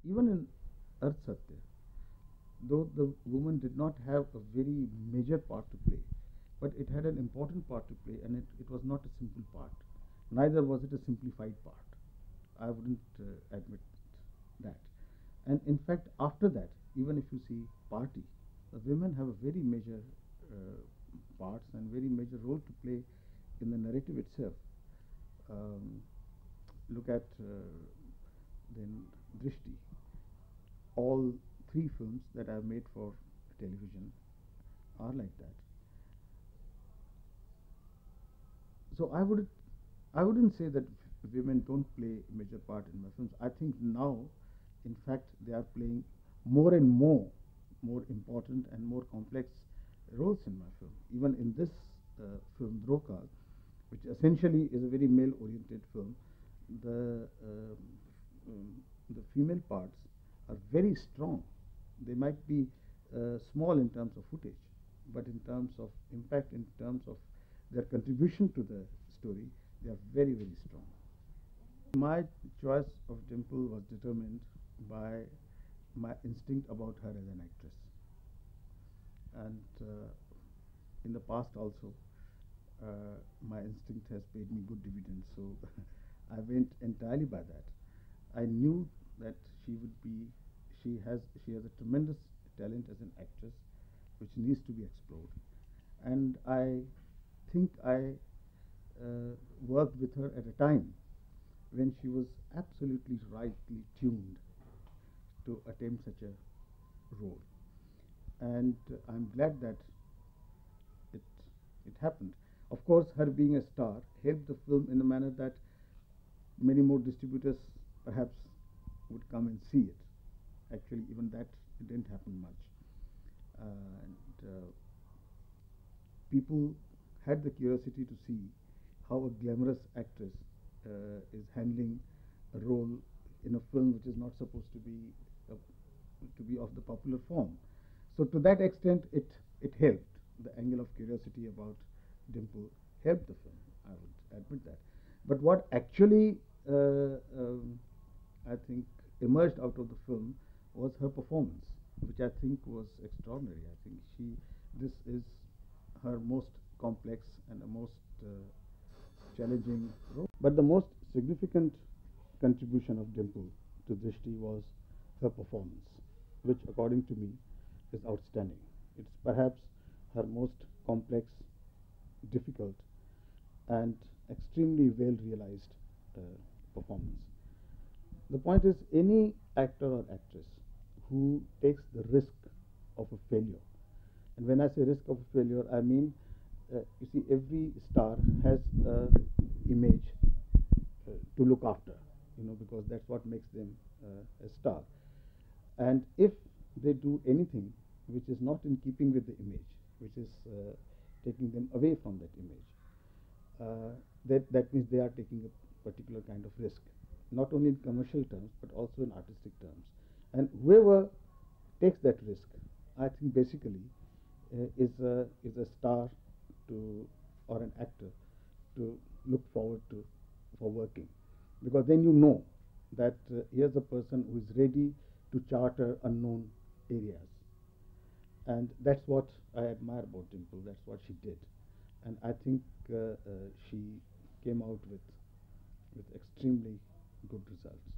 even in Ardh Satya, though the woman did not have a very major part to play, but it had an important part to play, and it was not a simple part. Neither was it a simplified part. I wouldn't admit that. And in fact, after that, even if you see Party, the women have a very major parts and very major role to play in the narrative itself. Um, Look at then Drishti. All three films that I have made for television are like that. So I wouldn't say that women don't play a major part in my films. I think now, in fact, they are playing more and more important and more complex roles in my film. Even in this film, Droh Kaal, which essentially is a very male-oriented film, the the female parts are very strong. They might be small in terms of footage, but in terms of impact, in terms of their contribution to the story, they are very strong. My choice of Dimple was determined by my instinct about her as an actress, and in the past also, my instinct has paid me good dividends. So I went entirely by that. I knew that she has a tremendous talent as an actress, which needs to be explored. And I think I worked with her at a time when she was absolutely rightly tuned to attempt such a role. And I'm glad that it it happened. Of course, her being a star helped the film in a manner that many more distributors perhaps would come and see it. Actually, even that didn't happen much. And people had the curiosity to see how a glamorous actress is handling a role in a film which is not supposed to be of the popular form. So to that extent, it helped. The angle of curiosity about Dimple helped the film. I would admit that. But what actually I think emerged out of the film was her performance, which I think was extraordinary. I think this is her most complex and the most challenging role. But the most significant contribution of Dimple to Drishti was her performance, which according to me is outstanding. It's perhaps her most complex, difficult, and extremely well realized uh, performance. The point is, any actor or actress who takes the risk of a failure, and when I say risk of a failure, I mean, you see, every star has an image to look after, because that's what makes them a star. And if they do anything which is not in keeping with the image, which is taking them away from that image, that means they are taking a particular kind of risk, not only in commercial terms but also in artistic terms. And whoever takes that risk, I think basically is a star to, or an actor to look forward to for working, because then you know that here's a person who is ready to charter unknown areas. And that's what I admire about Dimple. That's what she did, and I think she came out with extremely good results.